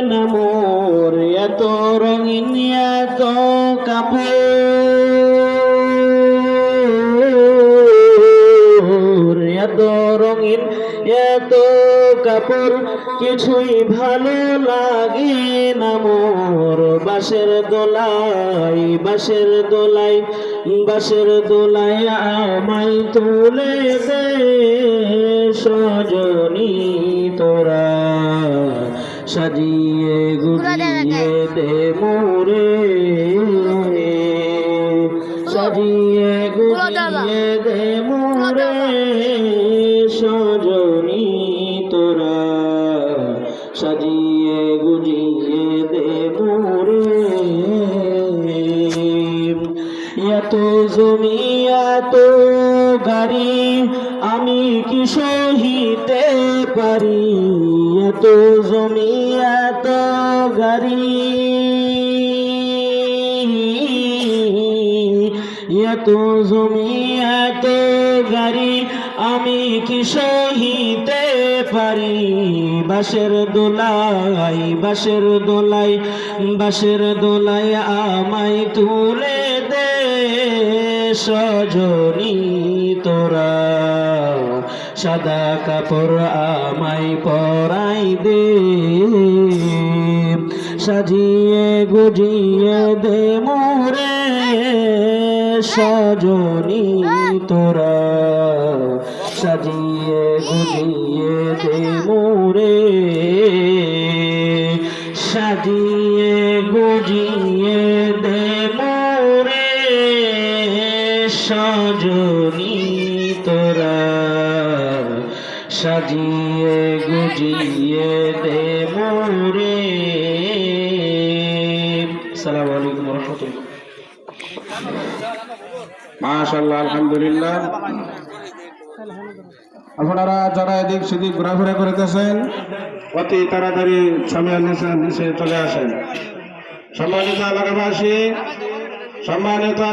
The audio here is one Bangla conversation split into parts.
না মোর এত রঙিন এত কাপড় এত রঙিন এত কাপড় কিছুই ভালো লাগে না মোর বাঁশের দোলাই বাঁশের দোলাই বাঁশের দোলাই আমায় তুলে দে সজনী তোরা সাজিয়ে গুজিয়ে দে মোরে সাজিয়ে গুজিয়ে দে মোরে সজনী তোরা সাজিয়ে গুজিয়ে দে মোরে এত জমি এত গাড়ি আমি কি সহিতে পারি এত জমি এত গাড়ি এত জমি এত গাড়ি আমি কি সহিতে পারি বাঁশের দোলাই বাঁশের দোলাই বাঁশের দোলাই আমায় তুলে দে সজনী তোরা সাদা কাপড় আমায় পরাই দে সাজিয়ে গুজিয়ে দে মোরে সজনী তোরা সাজিয়ে গুজিয়ে দে মোরে সাজিয়ে গুজিয়ে দে মোরে সজনী তোরা সাজিয়ে গুজিয়ে দে মোরে। আসসালামু আলাইকুম ওয়া রাহমাতুল্লাহ। মাশাআল্লাহ, আলহামদুলিল্লাহ। আপনারা যারা এদিক সেদিক ঘোরাফেরা করিতেছেন অতি তাড়াতাড়ি সামনের নিচে চলে আসেন। সম্মানিত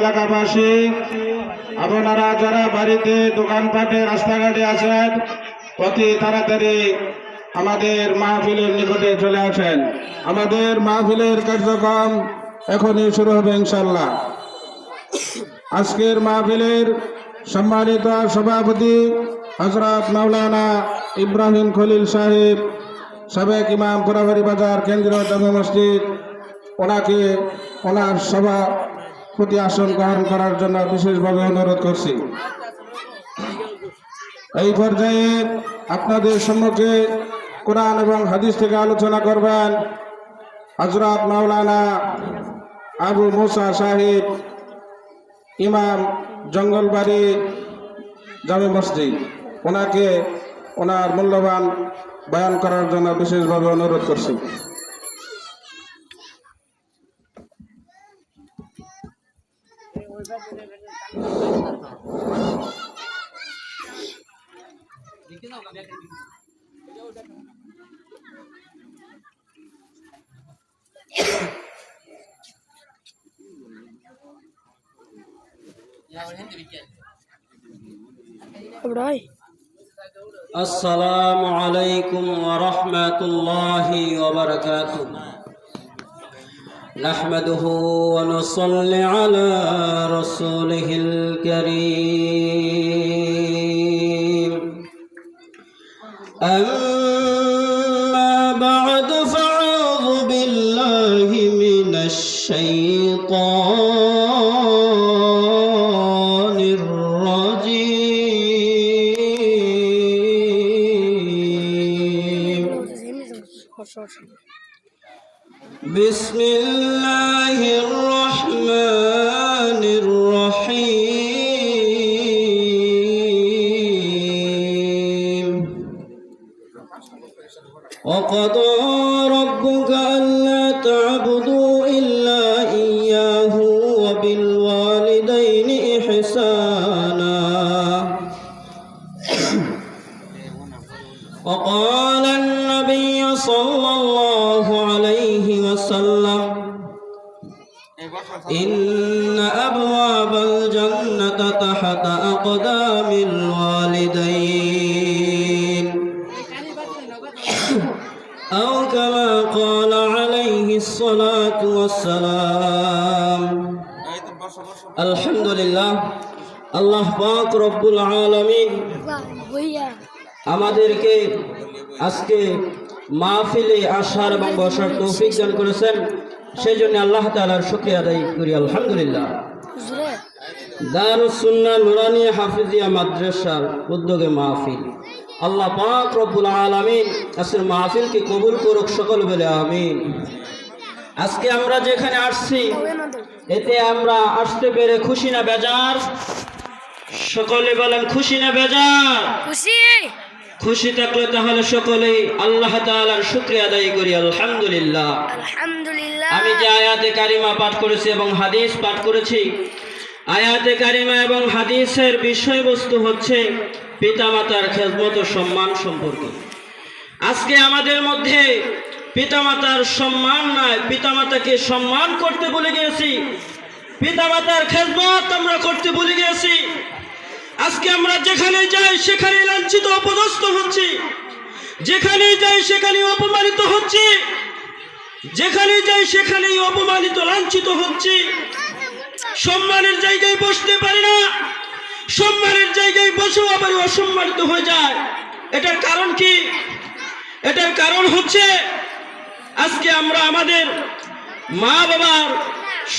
এলাকাবাসী, আপনারা যারা বাড়িতে দোকানপাটে রাস্তাঘাটে আছেন অতি তাড়াতাড়ি আমাদের মাহফিলের নিকটে চলে আসেন। আমাদের মাহফিলের কার্যক্রম এখনই শুরু হবে ইনশাআল্লাহ। আজকের মাহফিলের সম্মানিত সভাপতি হযরত মাওলানা ইব্রাহিম খলিল সাহেব, সাবেক ইমাম পোড়াবাড়ি বাজার কেন্দ্রীয় জামে মসজিদ, ওনাকে ওনার সভাপতি আসন গ্রহণ করার জন্য বিশেষভাবে অনুরোধ করছি। এই পর্যায়ে আপনাদের সম্মুখে কোরআন এবং হাদিস থেকে আলোচনা করবেন হযরত মাওলানা আবু মুসা সাহেব, ইমাম জঙ্গলবাড়ি জামে মসজিদ। ওনাকে ওনার মূল্যবান বয়ান করার জন্য বিশেষভাবে অনুরোধ করছি। আসসালামু আলাইকুম ওয়া রাহমাতুল্লাহি ওয়া বারাকাতুহু। নাহমাদুহু ওয়া নুসাল্লি আলা রাসূলিহিল কারীম। আম্মা বা'দু ফাআউযু বিল্লাহি মিনাশ শাইতানির রাজীম। বিসমিল্লাহির রহমানির রহিম। وقضى ربك ألا تعبدوا إلا إياه وبالوالدين إحسانا. وقال النبي صلى الله عليه وسلم إن أبواب الجنة تحت أقدام الوالدين أو كما قال الصلاة والسلام আলহামদুলিল্লাহ আল্লাহ পাক রব্বুল আলামিন আমাদেরকে আজকে মাহফিলে আসার এবং বসার তৌফিক দান করেছেন, সেই জন্য আল্লাহ তাআলার শুকরিয়া আদায় করি আলহামদুলিল্লাহ। দারুস সুন্নাহ নুরানিয়া হাফিজিয়া মাদ্রাসার উদ্যোগে মাহফিল, আল্লাহ পাক রব্বুল আলামিন আজকের মাহফিলকে কবুল করুক, সকল বলে আমিন। আজকে আমরা যেখানে আসছি এতে আমরা আসতে পেরে খুশি না বেজার? সকলে বলেন খুশি না বেজার? খুশি। খুশি থাকলে তাহলে সকলেই আল্লাহ তাআলার শুকরিয়া আদায় করি আলহামদুলিল্লাহ। আলহামদুলিল্লাহ। আমি যে আয়াতে কারিমা পাঠ করেছি এবং হাদিস পাঠ করেছি, আয়াতে কারিমা এবং হাদিসের বিষয়বস্তু হচ্ছে পিতামাতার খেদমত ও সম্মান সম্পর্কে। আজকে আমাদের মধ্যে পিতামাতার সম্মান নাই, পিতামাতাকে সম্মান করতে ভুলে গিয়েছি, পিতামাতার খেদমত আমরা করতে ভুলে গিয়েছি। আজকে আমরা যেখানে যাই সেখানে লাঞ্ছিত অপদস্থ হচ্ছি, যেখানে যাই সেখানে অপমানিত হচ্ছি, যেখানে যাই সেখানেই অপমানিত লাঞ্ছিত হচ্ছি। সম্মানের জায়গায় বসতে পারি না, সম্মানের জায়গায় বসেও আবার অসম্মানিত হয়ে যায়। এটার কারণ কি? এটার কারণ হচ্ছে আজকে আমরা আমাদের মা বাবার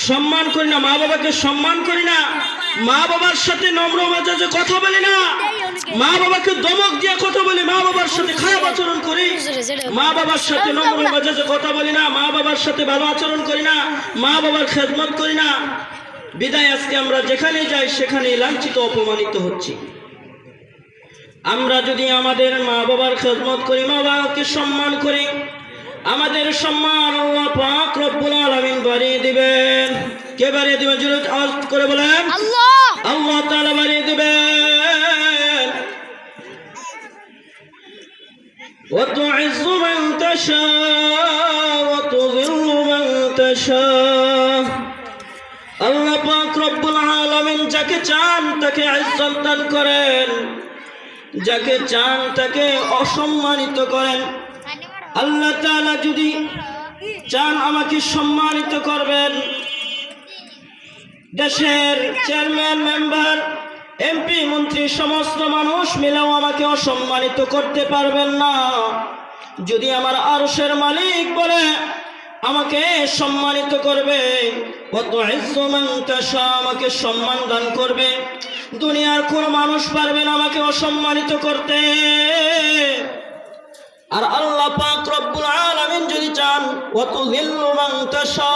সম্মান করি না, মা বাবাকে সম্মান করি না, মা বাবার সাথে নম্র মেজাজে কথা বলি না, মা বাবাকে দমক দিয়ে কথা বলি, মা বাবার সাথে খারাপ আচরণ করি, মা বাবার সাথে নম্র মেজাজে কথা বলি না, মা বাবার সাথে ভালো আচরণ করি না, মা বাবার খেদমত করি না। বিদায় আজকে আমরা যেখানে যাই সেখানে লাঞ্ছিত অপমানিত হচ্ছি। আমরা যদি আমাদের মা বাবার খেদমত করি, মা বাবাকে সম্মান করি, আমাদের সম্মান আল্লাহ পাক রব্বুল আলামিন বাড়িয়ে দিবেন। কে বাড়িয়ে দিবেন? জোরে আওয়াজ করে বলেন আল্লাহ। আল্লাহ তাআলা বাড়িয়ে দিবেন। ওয়া তু'ইজ্জু মান তাশা ওয়া তুযিল্লু মান তাশা। আল্লাহ পাক রব্বুল আলামিন যাকে চান তাকে ইজ্জত দান করেন, যাকে চান তাকে অসম্মানিত করেন। আল্লাহ তাআলা যদি চান আমাকে সম্মানিত করবেন, দেশের চেয়ারম্যান, মেম্বার, এমপি, মন্ত্রী সমস্ত মানুষ মিলেও আমাকে অসম্মানিত করতে পারবেন না। যদি আমার আরশের মালিক বলে আমাকে সম্মানিত করবে, কত ইজ্জু মান তাশা, আমাকে সম্মান দান করবে, দুনিয়ার কোন মানুষ পারবে না আমাকে অসম্মানিত করতে। আর আল্লাহ পাক রব্বুল আলামিন যদি চান, ওয়া তুযিল্লু মান তাশা,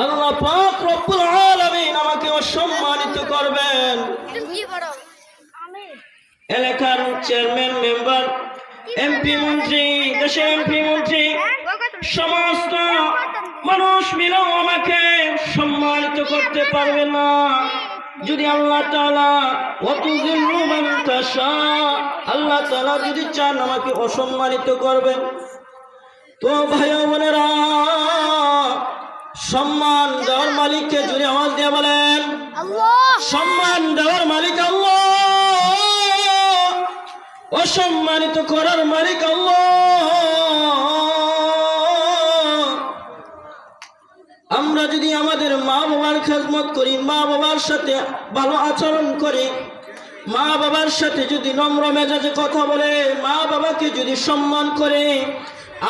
আল্লাহ পাক রব্বুল আলামিন আমাকে অসম্মানিত করবেন। এলাকার চেয়ারম্যান, মেম্বার, এমপি, মন্ত্রী, দেশের এমপি, মন্ত্রী সমস্ত মানুষ মিলেও আমাকে সম্মানিত করতে পারবে না। যদি আল্লাহ তাআলা ওয়া তুযিল্লু মান তাশা, আল্লাহ তাআলা যদি চান আমাকে অসম্মানিত করবেন। তো ভাই বোনেরা, সম্মান দেওয়ার মালিককে জোরে আওয়াজ দিয়ে বলেন আল্লাহ। সম্মান দেওয়ার মালিক আল্লাহ, অসম্মানিত করার মালিক আল্লাহ। আমরা যদি আমাদের মা বাবার খেদমত করি, মা বাবার সাথে ভালো আচরণ করি, মা বাবার সাথে যদি নম্র মেজাজে কথা বলে, মা বাবাকে যদি সম্মান করে,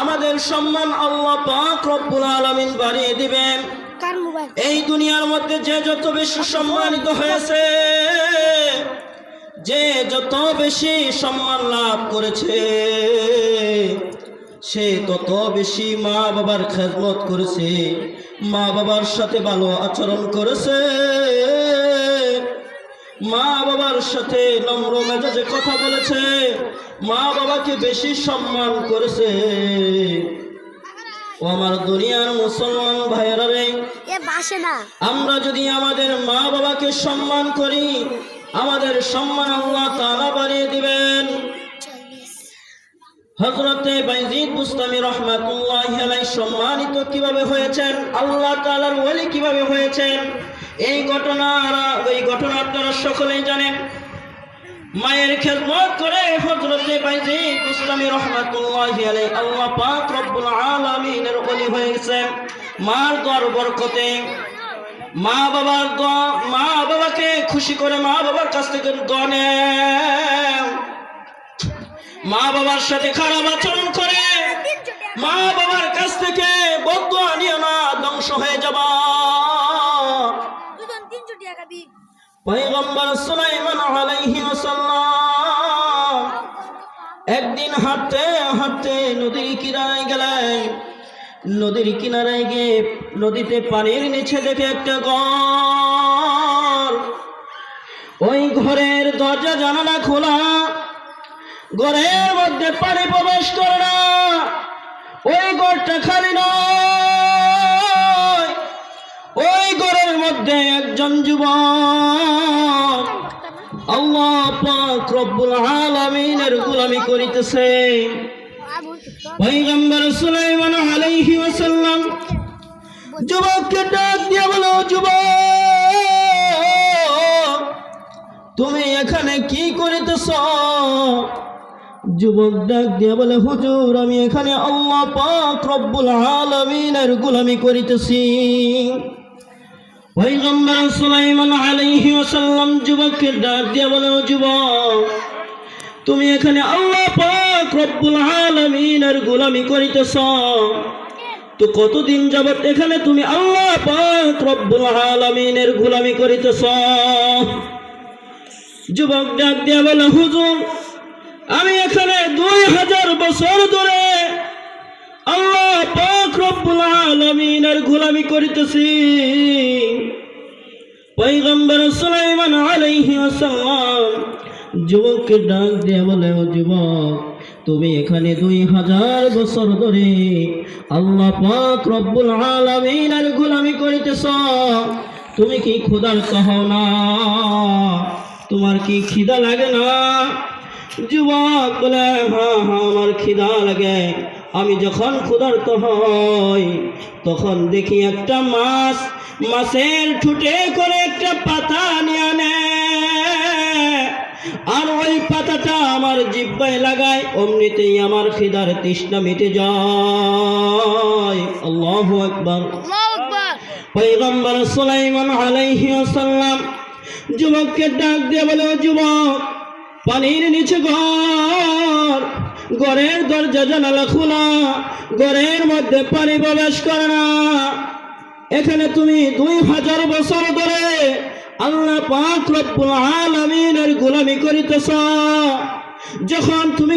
আমাদের সম্মান আল্লাহ পাক রব্বুল আলামিন বাড়িয়ে দিবেন। এই দুনিয়ার মধ্যে যে যত বেশি সম্মানিত হয়েছে, যে যত বেশি সম্মান লাভ করেছে, সে তত বেশি মা বাবার খেদমত করেছে, মা বাবার সাথে ভালো আচরণ করেছে, মা বাবার সাথে নম্র মেজাজে কথা বলেছে, মা বাবাকে বেশি সম্মান করেছে। ও আমার দুনিয়ার মুসলমান ভাইয়েরা রে, আমরা যদি আমাদের মা বাবাকে সম্মান করি, আমাদের সম্মান আল্লাহ তাআলা বাড়িয়ে দিবেন। হযরতে বাইজিদ বুস্তামি রাহমাতুল্লাহি আলাইহি সম্মানিত কিভাবে হয়েছেন, আল্লাহ তাআলার ওলি কিভাবে হয়েছেন, এই ঘটনা আপনারা সকলেই জানেন। মায়ের খেদমত করে হযরতে বাইজিদ বুস্তামি রাহমাতুল্লাহি আলাইহি আল্লাহ পাক রব্বুল আলামিনের ওলি হয়ে গেছেন। মার দর বরকতে মা বাবার দোয়া, মা বাবাকে খুশি করে মা বাবার কাছ থেকে দোয়া নেন। মা বাবার সাথে খারাপ আচরণ করে মা বাবার কাছ থেকে বদদোয়া নিও না, ধ্বংস হয়ে যাবা। পয়গম্বর সুলাইমান আলাইহিস সালাম একদিন হাঁটতে হাঁটতে নদীর কিনারায় গেলেন। নদীর কিনারায় গিয়ে নদীতে পানির নিচে দেখে একটা ঘর। ওই ঘরের দরজা জানালা খোলা, ঘরের মধ্যে পানি প্রবেশ করে না। ওই ঘরটা খালি নয়, ওই ঘরের মধ্যে একজন যুবক আল্লাহ পাক রব্বুল আলামিনের গোলামি করিতেছে। পয়গম্বর সুলাইমান আলাইহিস সালাম যুবককে ডাক দিয়ে বলো, যুবক তুমি এখানে কি করিতেছ? যুবক ডাক দিয়ে বলে, হুজুর আমি এখানে আল্লাহ পাক রব্বুল আলামিনের গোলামি করিতেছি। পয়গম্বর সুলাইমান আলাইহিস সালাম যুবককে ডাক দিয়ে বলে, যুবক তুমি এখানে আল্লাহ পাক রব্বুল আলামিনের গোলামি করিতেছ, তো কতদিন যাবত এখানে তুমি আল্লাহ পাক রব্বুল আলামিনের গোলামি করিতেছ? যুবক ডাক দিয়ে বলে, হুজুর আমি এখানে 2000 বছর ধরে আল্লাহ পাক রব্বুল আলামিনের গোলামি করিতেছি। পয়গম্বর সুলাইমান আলাইহিস সালাম যুবককে ডাক দিয়ে বলে, ও যুবক তুমি এখানে 2000 বছর ধরে আল্লাহ পাক রব্বুল আলামিনের গোলামি করিতেছ, তুমি কি ক্ষুধার্ত হও না? তোমার কি খিদা লাগে না? যুবক বলে, হ্যাঁ হ্যাঁ আমার খিদা লাগে। আমি যখন ক্ষুধার্ত হই তখন দেখি একটা মাছ, মাছের ঠুটে করে একটা পাতা নিয়ে আনে, আর ওই পাতাটা আমার জিহ্বায় লাগায়, অমনিতেই আমার খিদার তৃষ্ণা মিটে যায়। আল্লাহু আকবার। পয়গম্বর সুলাইমান আলাইহিস সালাম যুবককে ডাক দিয়ে বলে, যুবক পানির নিচে ঘর, ঘরের দরজা জানালা খোলা, ঘরের মধ্যে পানি প্রবেশ করে না। এখানে তুমি 2000 বছর ধরে আল্লাহ পাক রব্বুল আলামিনের গোলামি করিতেছ। যখন তুমি